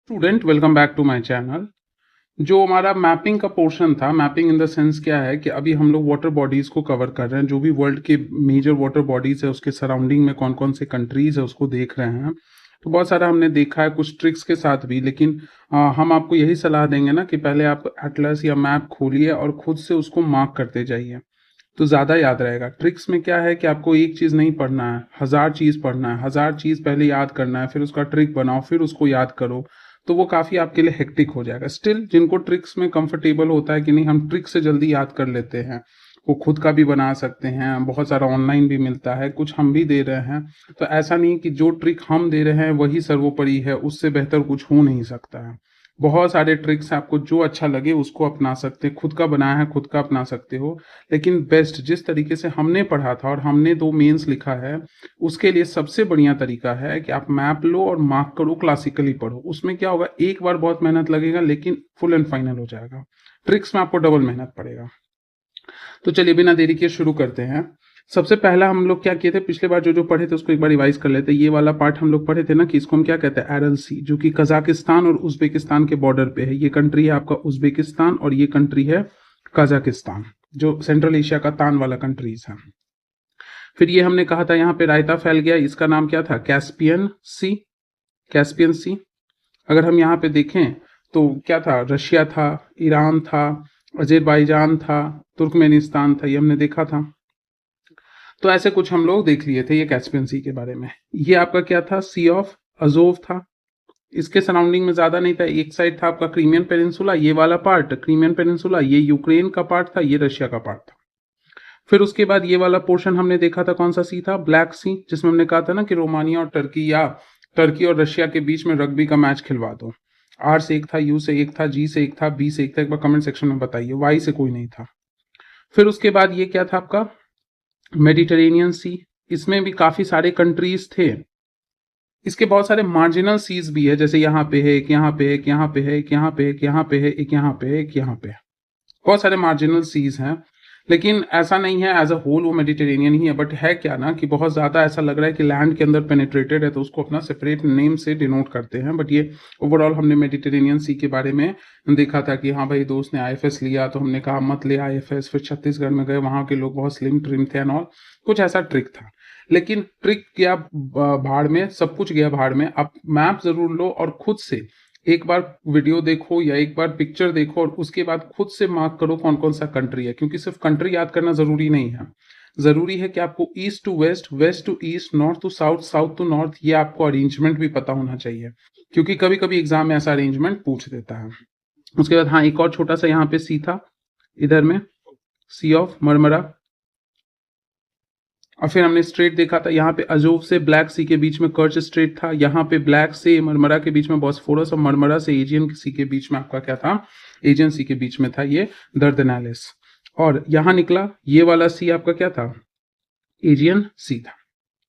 Student welcome back to my channel. जो हमारा mapping का पोर्शन था, मैपिंग इन द सेंस क्या है कि अभी हम लोग वाटर बॉडीज को कवर कर रहे हैं, जो भी वर्ल्ड के मेजर वाटर बॉडीज है उसके सराउंडिंग में कौन कौन से कंट्रीज है उसको देख रहे हैं। तो बहुत सारा हमने देखा है कुछ ट्रिक्स के साथ भी, लेकिन हम आपको यही सलाह देंगे ना कि पहले आप एटलस या मैप खोलिए और खुद से उसको मार्क करते जाइए, तो ज़्यादा याद रहेगा। ट्रिक्स में क्या है कि आपको एक चीज़ नहीं पढ़ना है, हज़ार चीज़ पढ़ना है, हज़ार चीज़ पहले याद करना है, फिर उसका ट्रिक बनाओ, फिर उसको याद करो। तो वो काफ़ी आपके लिए हेक्टिक हो जाएगा। स्टिल जिनको ट्रिक्स में कंफर्टेबल होता है कि नहीं हम ट्रिक से जल्दी याद कर लेते हैं, वो खुद का भी बना सकते हैं, बहुत सारा ऑनलाइन भी मिलता है, कुछ हम भी दे रहे हैं। तो ऐसा नहीं कि जो ट्रिक हम दे रहे हैं वही सर्वोपरि है, उससे बेहतर कुछ हो नहीं सकता है। बहुत सारे ट्रिक्स हैं, आपको जो अच्छा लगे उसको अपना सकते हैं, खुद का बनाया है खुद का अपना सकते हो। लेकिन बेस्ट जिस तरीके से हमने पढ़ा था और हमने 2 मेंस लिखा है, उसके लिए सबसे बढ़िया तरीका है कि आप मैप लो और मार्क करो, क्लासिकली पढ़ो। उसमें क्या होगा, एक बार बहुत मेहनत लगेगा लेकिन फुल एंड फाइनल हो जाएगा। ट्रिक्स में आपको डबल मेहनत पड़ेगा। तो चलिए बिना देरी के शुरू करते हैं। सबसे पहला हम लोग क्या किए थे, पिछले बार जो जो पढ़े थे उसको एक बार रिवाइज कर लेते हैं। ये वाला पार्ट हम लोग पढ़े थे ना कि इसको हम क्या कहते हैं, एरल सी, जो कि कजाकिस्तान और उज्बेकिस्तान के बॉर्डर पे है। ये कंट्री है आपका उज्बेकिस्तान और ये कंट्री है कजाकिस्तान, जो सेंट्रल एशिया का तान वाला कंट्रीज है। फिर ये हमने कहा था यहाँ पे रायता फैल गया, इसका नाम क्या था, कैस्पियन सी। कैस्पियन सी अगर हम यहाँ पे देखें तो क्या था, रशिया था, ईरान था, अजरबैजान था, तुर्कमेनिस्तान था, ये हमने देखा था। तो ऐसे कुछ हम लोग देख लिए थे ये कैस्पियन सी के बारे में। ये आपका क्या था, सी ऑफ अजोव था। इसके सराउंडिंग में ज्यादा नहीं था, एक साइड था आपका क्रीमियन पेनिनसुला, ये वाला पार्ट क्रीमियन पेनिनसुला, ये यूक्रेन का पार्ट था, ये रशिया का पार्ट था। फिर उसके बाद ये वाला पोर्शन हमने देखा था, कौन सा सी था, ब्लैक सी, जिसमें हमने कहा था ना कि रोमानिया और टर्की या टर्की और रशिया के बीच में रग्बी का मैच खिलवा दो। आर से एक था, यू से एक था, जी से एक था, बी से एक था, एक बार कमेंट सेक्शन में बताइए। वाई से कोई नहीं था। फिर उसके बाद ये क्या था आपका, मेडिटेरेनियन सी। इसमें भी काफी सारे कंट्रीज थे। इसके बहुत सारे मार्जिनल सीज भी है, जैसे यहाँ पे है एक, यहाँ पे है एक, यहाँ पे है एक, यहाँ पे है एक, यहाँ पे है एक, यहाँ पे है एक, यहाँ पे है। बहुत सारे मार्जिनल सीज हैं, लेकिन ऐसा नहीं है एज अ होल वो मेडिटेरेनियन ही है। बट है क्या ना कि बहुत ज़्यादा ऐसा लग रहा है कि लैंड के अंदर पेनिट्रेटेड है, तो उसको अपना सेपरेट नेम से डिनोट करते हैं। बट ये ओवरऑल हमने मेडिटेरेनियन सी के बारे में देखा था कि हाँ भाई दोस्त ने आईएफएस लिया तो हमने कहा मत ले आईएफएस। फिर छत्तीसगढ़ में गए, वहाँ के लोग बहुत स्लिम ट्रिम थे एंड ऑल, कुछ ऐसा ट्रिक था। लेकिन ट्रिक गया भाड़ में, सब कुछ गया भाड़ में। आप मैप जरूर लो और खुद से एक बार वीडियो देखो या एक बार पिक्चर देखो और उसके बाद खुद से मार्क करो कौन कौन सा कंट्री है, क्योंकि सिर्फ कंट्री याद करना जरूरी नहीं है। जरूरी है कि आपको east to west, west to east, north to south, south to north, ये आपको अरेंजमेंट भी पता होना चाहिए, क्योंकि कभी कभी एग्जाम में ऐसा अरेंजमेंट पूछ देता है। उसके बाद हाँ, एक और छोटा सा यहाँ पे सी था, इधर में सी ऑफ मरमरा। और फिर हमने स्ट्रेट देखा था, यहाँ पे अजोव से ब्लैक सी के बीच में कर्च स्ट्रेट था। यहाँ पे ब्लैक से मरमरा के बीच में बॉस्फोरस, और मरमरा से एजियन सी के बीच में आपका क्या था, एजियन सी के बीच में था ये दर्दनालिस। और यहाँ निकला ये वाला सी आपका क्या था, एजियन सी था।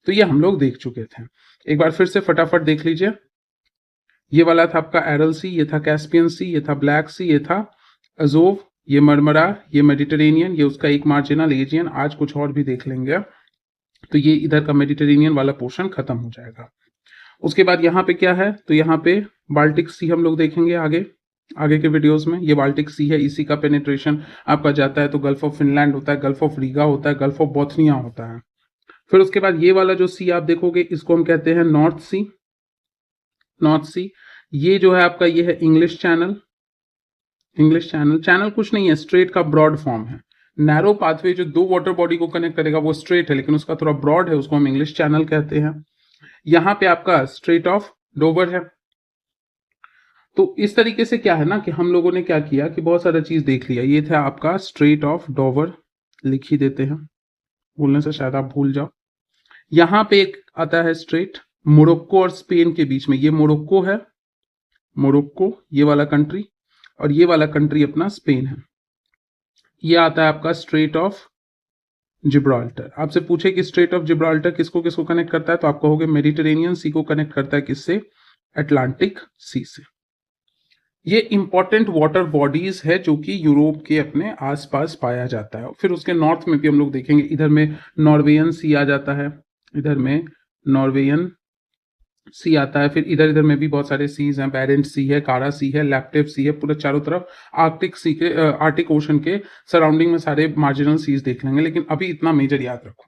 तो ये हम लोग देख चुके थे। एक बार फिर से फटाफट देख लीजिए। ये वाला था आपका एरल सी, ये था कैस्पियन सी, ये था ब्लैक सी, ये था अजोव, ये मरमरा, ये मेडिटेरेनियन, ये उसका एक मार्जिनल एजियन। आज कुछ और भी देख लेंगे। तो ये इधर का मेडिटेरेनियन वाला पोर्शन खत्म हो जाएगा। उसके बाद यहाँ पे क्या है, तो यहाँ पे बाल्टिक सी हम लोग देखेंगे आगे आगे के वीडियोस में। ये बाल्टिक सी है, इसी का पेनिट्रेशन आपका जाता है तो गल्फ ऑफ फिनलैंड होता है, गल्फ ऑफ रीगा होता है, गल्फ ऑफ बोथनिया होता है। फिर उसके बाद ये वाला जो सी आप देखोगे, इसको हम कहते हैं नॉर्थ सी। नॉर्थ सी ये जो है आपका, ये है English channel. English channel, channel कुछ नहीं है, स्ट्रेट का ब्रॉड फॉर्म है। नैरो पाथवे जो दो वाटर बॉडी को कनेक्ट करेगा वो स्ट्रेट है, लेकिन उसका थोड़ा ब्रॉड है, उसको हम इंग्लिश चैनल कहते हैं। यहाँ पे आपका स्ट्रेट ऑफ डोवर है। तो इस तरीके से क्या है ना कि हम लोगों ने क्या किया कि बहुत सारा चीज देख लिया। ये था आपका स्ट्रेट ऑफ डोवर, लिख ही देते हैं, बोलने से शायद आप भूल जाओ। यहाँ पे एक आता है स्ट्रेट मोरक्को और स्पेन के बीच में, ये मोरक्को है, मोरक्को ये वाला कंट्री, और ये वाला कंट्री अपना स्पेन है। ये आता है आपका स्ट्रेट ऑफ जिब्राल्टर। आपसे पूछे कि स्ट्रेट ऑफ जिब्राल्टर किसको किसको कनेक्ट करता है, तो आप कहोगे मेडिटेरेनियन सी को कनेक्ट करता है, किससे, अटलांटिक सी से। ये इंपॉर्टेंट वाटर बॉडीज है जो कि यूरोप के अपने आसपास पाया जाता है। फिर उसके नॉर्थ में भी हम लोग देखेंगे, इधर में नॉर्वेयन सी आ जाता है, इधर में नॉर्वेयन सी आता है। फिर इधर इधर में भी बहुत सारे सीज हैं, बैरेंट सी है, कारा सी है, लैप्टेव सी है, पूरे चारों तरफ आर्कटिक सी के आर्टिक ओशन के सराउंडिंग में सारे मार्जिनल सीज देख लेंगे, लेकिन अभी इतना मेजर याद रखो।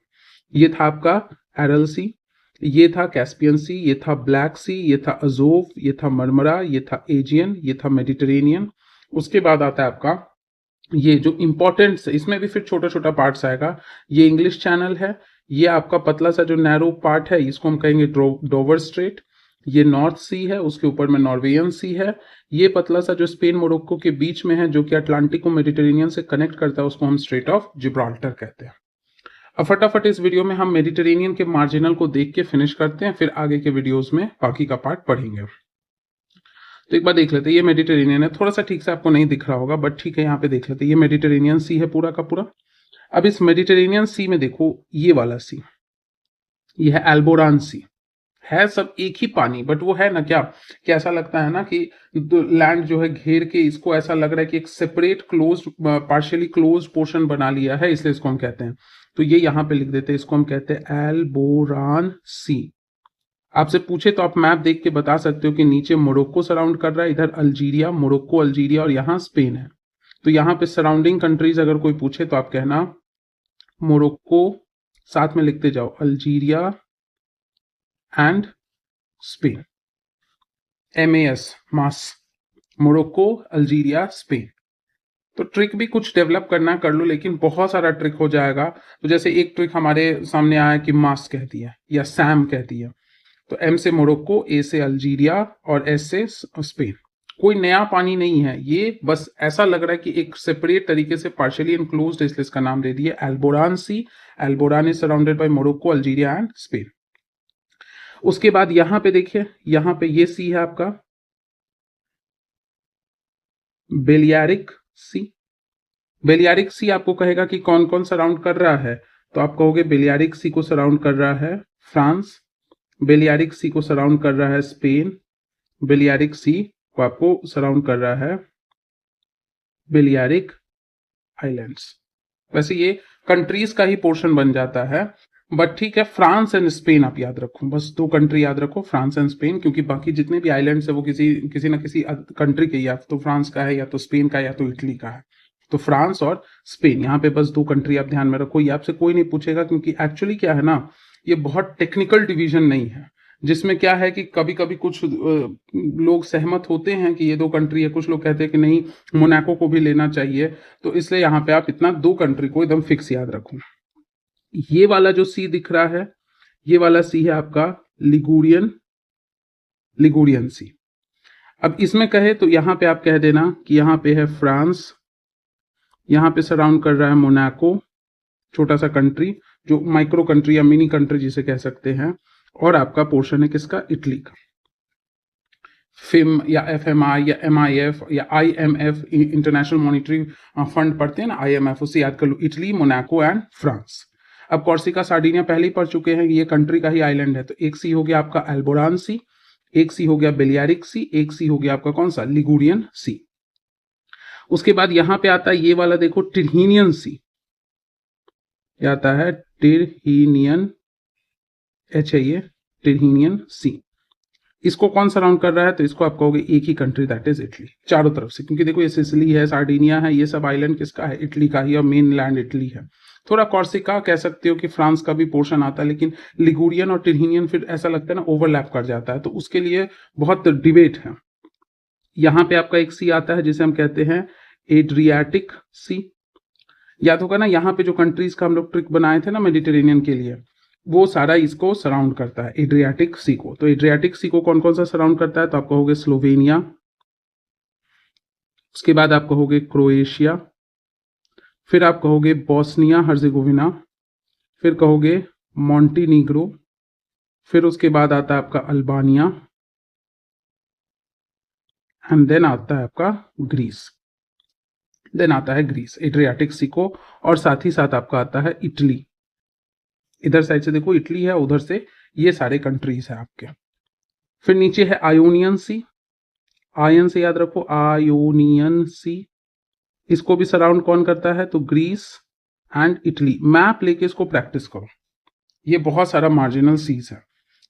ये था आपका एरल सी, ये था कैस्पियन सी, ये था ब्लैक सी, ये था अजोव, ये था मरमरा, ये था एजियन, ये था मेडिटेरेनियन। उसके बाद आता है आपका ये जो इंपॉर्टेंट, इसमें भी फिर छोटा छोटा पार्ट्स आएगा। ये इंग्लिश चैनल है, ये आपका पतला सा जो नैरो पार्ट है इसको हम कहेंगे डोवर स्ट्रेट। ये नॉर्थ सी है, उसके ऊपर में नॉर्वेयन सी है। ये पतला सा जो स्पेन मोरक्को के बीच में है, जो कि अटलांटिक को मेडिटेरेनियन से कनेक्ट करता है, उसको हम स्ट्रेट ऑफ जिब्राल्टर कहते हैं। अब फटाफट इस वीडियो में हम मेडिटेरेनियन के मार्जिनल को देख के फिनिश करते हैं, फिर आगे के वीडियोस में बाकी का पार्ट पढ़ेंगे। तो एक बार देख लेते हैं, ये मेडिटेरेनियन है, थोड़ा सा ठीक से आपको नहीं दिख रहा होगा बट ठीक है, यहाँ पे देख लेते हैं। ये मेडिटेरेनियन सी है पूरा का पूरा। अब इस मेडिटेरेनियन सी में देखो, ये वाला सी, ये है एल्बोरान सी। है सब एक ही पानी, बट वो है ना क्या, कि ऐसा लगता है ना कि लैंड जो है घेर के इसको ऐसा लग रहा है कि एक separate close, partially close portion बना लिया है, इसलिए इसको हम कहते हैं। तो ये यहाँ पे लिख देते हैं, इसको हम कहते हैं एल्बोरान सी। आपसे पूछे तो आप मैप देख के बता सकते हो कि नीचे मोरक्को सराउंड कर रहा है, इधर अल्जीरिया, मोरक्को अल्जीरिया, और यहाँ स्पेन है। तो यहाँ पे सराउंडिंग कंट्रीज अगर कोई पूछे तो आप कहना मोरक्को, साथ में लिखते जाओ Algeria and Spain, MAS, mass, Morocco Algeria Spain. तो ट्रिक भी कुछ डेवलप करना कर लो, लेकिन बहुत सारा ट्रिक हो जाएगा। तो जैसे एक ट्रिक हमारे सामने आया कि मास कहती है या सैम कहती है, तो M से मोरक्को, A से अल्जीरिया और S से स्पेन। कोई नया पानी नहीं है, ये बस ऐसा लग रहा है कि एक सेपरेट तरीके से पार्शियली इनक्लोज्ड, इसलिए इसका नाम दे दिया Alboran sea. Alboran is surrounded by Morocco, Algeria and Spain. उसके बाद यहां पे देखिए, यहां पे ये सी है आपका बेलियारिक सी। बेलियारिक सी आपको कहेगा कि कौन कौन सराउंड कर रहा है, तो आप कहोगे बेलियारिक सी को सराउंड कर रहा है फ्रांस, बेलियारिक सी को सराउंड कर रहा है स्पेन, बेलियारिक सी को आपको सराउंड कर रहा है बेलियारिक आइलैंड्स। वैसे ये कंट्रीज का ही पोर्शन बन जाता है, बट ठीक है, फ्रांस एंड स्पेन आप याद रखो, बस दो कंट्री याद रखो, फ्रांस एंड स्पेन, क्योंकि बाकी जितने भी आइलैंड्स है वो किसी ना किसी कंट्री के, या तो फ्रांस का है, या तो स्पेन का, या तो इटली का है। तो फ्रांस और स्पेन, यहाँ पे बस दो कंट्री आप ध्यान में रखो। ये आपसे कोई नहीं पूछेगा, क्योंकि एक्चुअली क्या है ना, ये बहुत टेक्निकल डिवीजन नहीं है, जिसमें क्या है कि कभी कभी कुछ लोग सहमत होते हैं कि ये दो कंट्री है, कुछ लोग कहते हैं कि नहीं मोनाको को भी लेना चाहिए। तो इसलिए यहाँ पे आप इतना दो कंट्री को एकदम फिक्स याद रखो। ये वाला जो सी दिख रहा है, ये वाला सी है आपका लिगुरियन सी। अब इसमें कहे तो यहाँ पे आप कह देना कि यहाँ पे है फ्रांस, यहाँ पे सराउंड कर रहा है मोनाको, छोटा सा कंट्री, जो माइक्रो कंट्री या मिनी कंट्री जिसे कह सकते हैं, और आपका पोर्शन है किसका, इटली का। फिम या FMI या MIF या IMF, इंटरनेशनल मॉनिटरी फंड पढ़ते हैं ना, IMF, उससे याद कर लो, इटली, मोनाको एंड फ्रांस। अब कॉर्सिका सार्डिनिया पहले ही पढ़ चुके हैं, ये कंट्री का ही आइलैंड है। तो एक सी हो गया आपका एल्बोरान सी, एक सी हो गया बेलियारिक सी, एक सी हो गया आपका कौन सा, लिगुरियन सी। उसके बाद यहां पे आता है ये वाला, देखो टिरहीनियन सी, ये आता है टिरहीनियन, H है ये, टिरहीनियन सी। इसको कौन सराउंड कर रहा है, तो इसको आप कहोगे एक ही कंट्री, दैट इज इटली, चारों तरफ से, क्योंकि देखो ये सिसिली है, सार्डिनिया है, ये सब आइलैंड किसका है, इटली का ही, और मेन लैंड इटली है। थोड़ा कॉर्सिका कह सकते हो कि फ्रांस का भी पोर्शन आता है, लेकिन लिगुरियन और टिरहीनियन फिर ऐसा लगता है ना ओवरलैप कर जाता है, तो उसके लिए बहुत डिबेट है। यहाँ पे आपका एक सी आता है जिसे हम कहते हैं एड्रियाटिक सी। याद होगा ना, यहाँ पे जो कंट्रीज का हम लोग ट्रिक बनाए थे ना मेडिटेरेनियन के लिए, वो सारा इसको सराउंड करता है, एड्रियाटिक सी को। तो एड्रियाटिक सी को कौन कौन सा सराउंड करता है, तो आप कहोगे स्लोवेनिया, उसके बाद आप कहोगे क्रोएशिया, फिर आप कहोगे बोस्निया हर्जेगोविना, फिर कहोगे मॉन्टीनीग्रो, फिर उसके बाद आता है आपका अल्बानिया, एंड देन आता है आपका ग्रीस, देन आता है ग्रीस, एड्रियाटिक सी को, और साथ ही साथ आपका आता है इटली। इधर साइड से देखो इटली है, उधर से ये सारे कंट्रीज है आपके। फिर नीचे है आयोनियन सी, आयन से याद रखो, आयोनियन सी। इसको भी सराउंड कौन करता है, तो ग्रीस एंड इटली। मैप लेके इसको प्रैक्टिस करो, ये बहुत सारा मार्जिनल सीज है।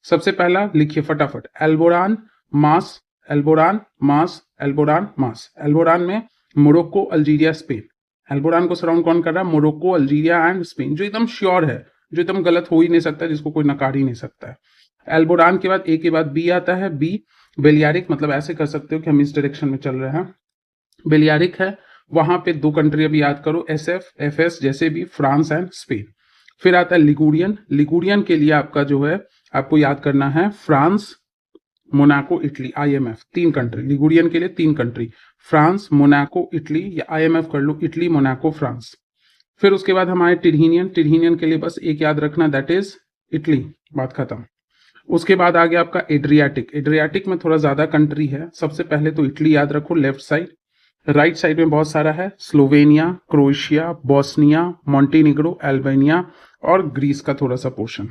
सबसे पहला लिखिए फटाफट, एल्बोरान, मास, एल्बोरान, मास, एल्बोरान, मास। एल्बोरान में मोरक्को, अल्जीरिया, स्पेन। एल्बोरान को सराउंड कौन कर रहा है? मोरक्को, अल्जीरिया एंड स्पेन, जो एकदम श्योर है, जो एकदम गलत हो ही नहीं सकता, जिसको कोई नकार ही नहीं सकता है। एल्बोरान के बाद ए के बाद बी आता है, बी बेलियारिक, मतलब ऐसे कर सकते हो कि हम इस डायरेक्शन में चल रहे हैं, बेलियारिक है। वहां पे दो कंट्री अभी याद करो, एस एफ, एफ एस, जैसे भी, फ्रांस एंड स्पेन। फिर आता है लिगुरियन। लिगुरियन के लिए आपका जो है, आपको याद करना है फ्रांस, मोनाको, इटली, आईएमएफ, तीन कंट्री। लिगुरियन के लिए तीन कंट्री, फ्रांस, मोनाको, इटली, या आईएमएफ कर लो, इटली, मोनाको, फ्रांस। फिर उसके बाद हमारे टिरहिनियन। टिरहिनियन के लिए बस एक याद रखना, दैट इज इटली, बात खत्म। उसके बाद आ गया आपका एड्रियाटिक। एड्रियाटिक में थोड़ा ज्यादा कंट्री है, सबसे पहले तो इटली याद रखो लेफ्ट साइड। राइट साइड में बहुत सारा है, Slovenia, Croatia, Bosnia, Montenegro, Albania और ग्रीस का थोड़ा सा पोर्शन।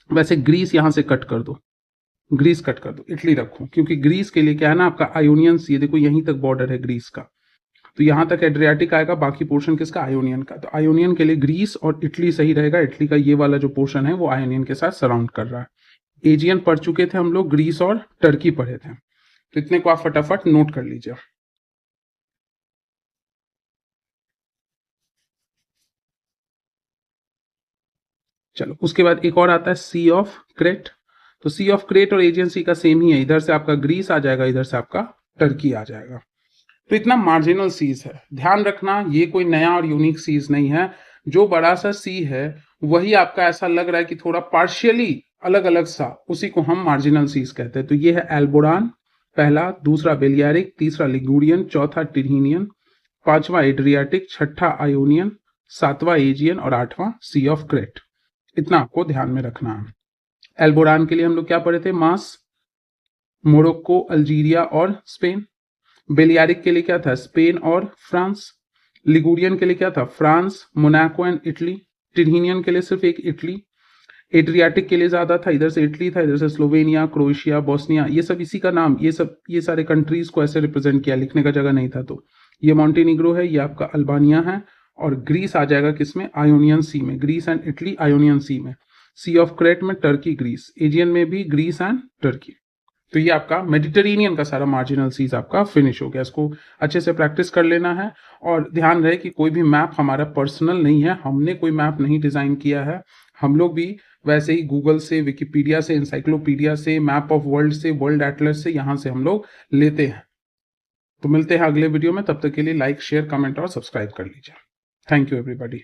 वैसे ग्रीस यहां से कट कर दो, ग्रीस कट कर दो, इटली रखो, क्योंकि ग्रीस के लिए क्या है ना, आपका आयोनियन सी, देखो यहीं तक बॉर्डर है ग्रीस का, तो यहां तक एड्रियाटिक आएगा, बाकी पोर्शन किसका? आयोनियन का। तो आयोनियन के लिए ग्रीस और इटली सही रहेगा। इटली का ये वाला जो पोर्शन है वो आयोनियन के साथ सराउंड कर रहा है। एजियन पढ़ चुके थे हम लोग, ग्रीस और टर्की पढ़े थे, तो इतने को आप फटाफट नोट कर लीजिए। चलो उसके बाद एक और आता है सी ऑफ क्रेट। तो सी ऑफ क्रेट और एजियन सी का सेम ही है, इधर से आपका ग्रीस आ जाएगा, इधर से आपका टर्की आ जाएगा। तो इतना मार्जिनल सीज है, ध्यान रखना ये कोई नया और यूनिक सीज नहीं है। जो बड़ा सा सी है वही आपका ऐसा लग रहा है कि थोड़ा पार्शियली अलग अलग सा, उसी को हम मार्जिनल सीज कहते हैं। तो ये है एल्बोरान पहला, दूसरा बेलियारिक, तीसरा लिगुरियन, चौथा टिरहिनियन, पांचवा एड्रियाटिक, छठा आयोनियन, सातवां एजियन और आठवां सी ऑफ क्रेट। इतना आपको ध्यान में रखना है। एल्बोरान के लिए हम लोग क्या पढ़े थे? मास, मोरक्को, अल्जीरिया और स्पेन। बेलियारिक के लिए क्या था? स्पेन और फ्रांस। लिगुरियन के लिए क्या था? France, Monaco and Italy. Tyrrhenian के लिए सिर्फ एक इटली। एड्रियाटिक के लिए ज्यादा था, इधर से इटली था, इधर से स्लोवेनिया, क्रोएशिया, बोस्निया, ये सब इसी का नाम, ये सारे कंट्रीज को ऐसे रिप्रेजेंट किया, लिखने का जगह नहीं था। तो ये मॉन्टेनिग्रो है, ये आपका अल्बानिया है, और ग्रीस आ जाएगा किसमें? आयोनियन सी में। ग्रीस एंड इटली आयोनियन सी में। सी ऑफ क्रेट में टर्की, ग्रीस। एजियन में भी ग्रीस एंड टर्की। तो ये आपका मेडिटेरेनियन का सारा मार्जिनल सीज आपका फिनिश हो गया। इसको अच्छे से प्रैक्टिस कर लेना है, और ध्यान रहे कि कोई भी मैप हमारा पर्सनल नहीं है, हमने कोई मैप नहीं डिजाइन किया है। हम लोग भी वैसे ही गूगल से, विकिपीडिया से, इंसाइक्लोपीडिया से, मैप ऑफ वर्ल्ड से, वर्ल्ड एटलस से, यहाँ से हम लोग लेते हैं। तो मिलते हैं अगले वीडियो में, तब तक के लिए लाइक, शेयर, कमेंट और सब्सक्राइब कर लीजिए। Thank you everybody.